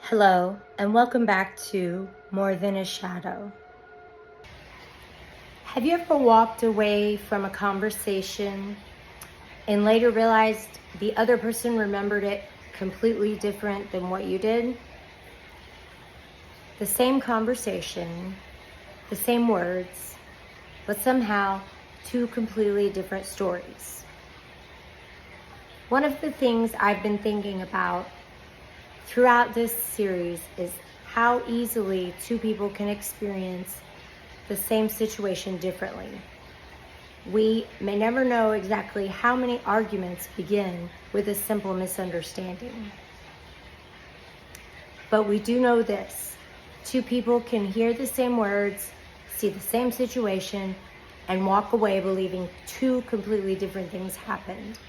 Hello, and welcome back to More Than a Shadow. Have you ever walked away from a conversation and later realized the other person remembered it completely different than what you did? The same conversation, the same words, but somehow two completely different stories. One of the things I've been thinking about throughout this series is how easily two people can experience the same situation differently. We may never know exactly how many arguments begin with a simple misunderstanding. But we do know this: two people can hear the same words, see the same situation, and walk away believing two completely different things happened.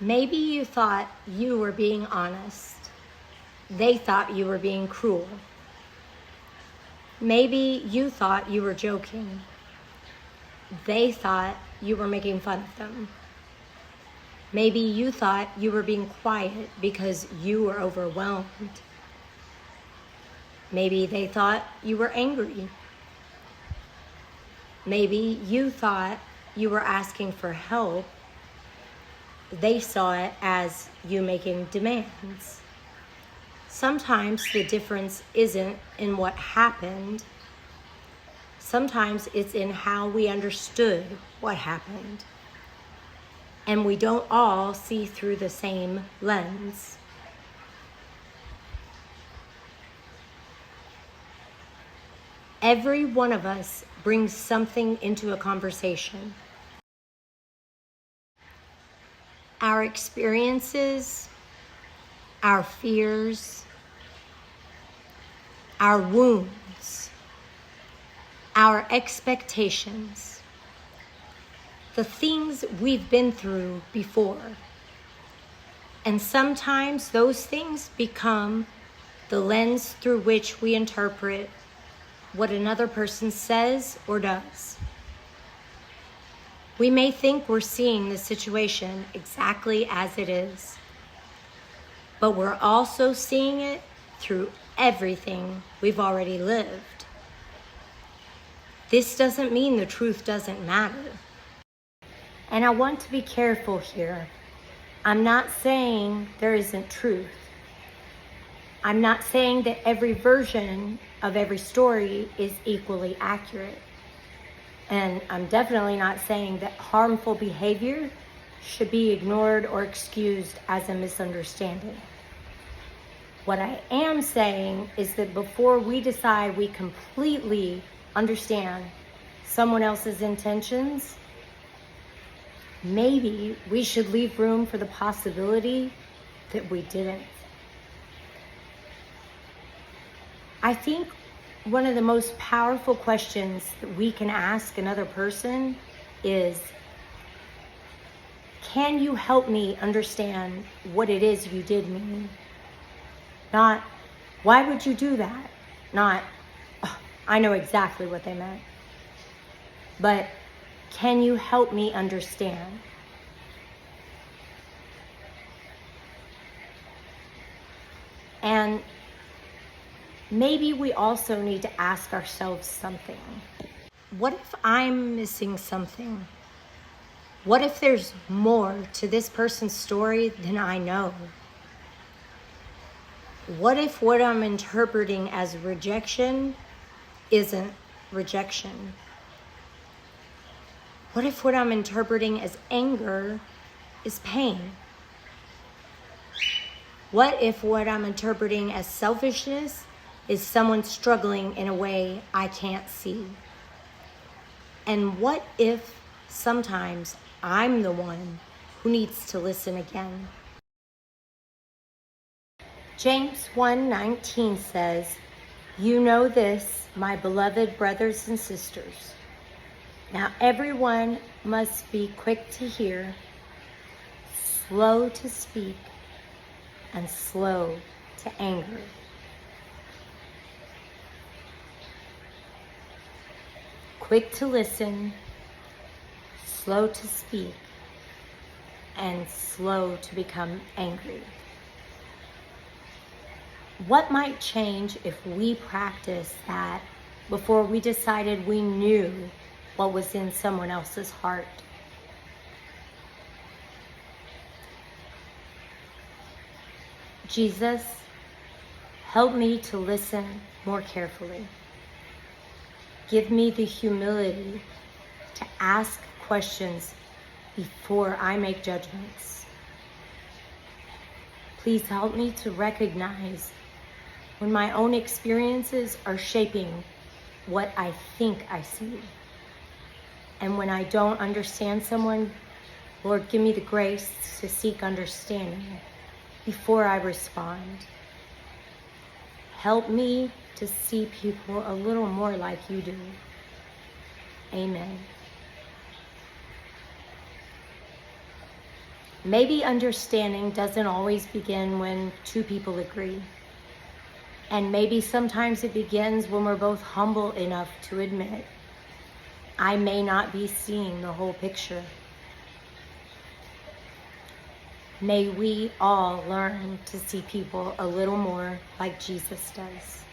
Maybe you thought you were being honest. They thought you were being cruel. Maybe you thought you were joking. They thought you were making fun of them. Maybe you thought you were being quiet because you were overwhelmed. Maybe they thought you were angry. Maybe you thought you were asking for help. They saw it as you making demands. Sometimes the difference isn't in what happened. Sometimes it's in how we understood what happened. And we don't all see through the same lens. Every one of us brings something into a conversation. Our experiences, our fears, our wounds, our expectations, the things we've been through before. And sometimes those things become the lens through which we interpret what another person says or does. We may think we're seeing the situation exactly as it is, but we're also seeing it through everything we've already lived. This doesn't mean the truth doesn't matter. And I want to be careful here. I'm not saying there isn't truth. I'm not saying that every version of every story is equally accurate. And I'm definitely not saying that harmful behavior should be ignored or excused as a misunderstanding. What I am saying is that before we decide we completely understand someone else's intentions, maybe we should leave room for the possibility that we didn't. I think one of the most powerful questions that we can ask another person is, can you help me understand what it is you did mean? Not, why would you do that? Not, oh, I know exactly what they meant. But, can you help me understand? And maybe we also need to ask ourselves something. What if I'm missing something? What if there's more to this person's story than I know? What if what I'm interpreting as rejection isn't rejection? What if what I'm interpreting as anger is pain? What if what I'm interpreting as selfishness is someone struggling in a way I can't see? And what if sometimes I'm the one who needs to listen again? James 1:19 says, "You know this, my beloved brothers and sisters. Now everyone must be quick to hear, slow to speak, and slow to anger." Quick to listen, slow to speak, and slow to become angry. What might change if we practiced that before we decided we knew what was in someone else's heart? Jesus, help me to listen more carefully. Give me the humility to ask questions before I make judgments. Please help me to recognize when my own experiences are shaping what I think I see. And when I don't understand someone, Lord, give me the grace to seek understanding before I respond. Help me to see people a little more like you do. Amen. Maybe understanding doesn't always begin when two people agree. And maybe sometimes it begins when we're both humble enough to admit, I may not be seeing the whole picture. May we all learn to see people a little more like Jesus does.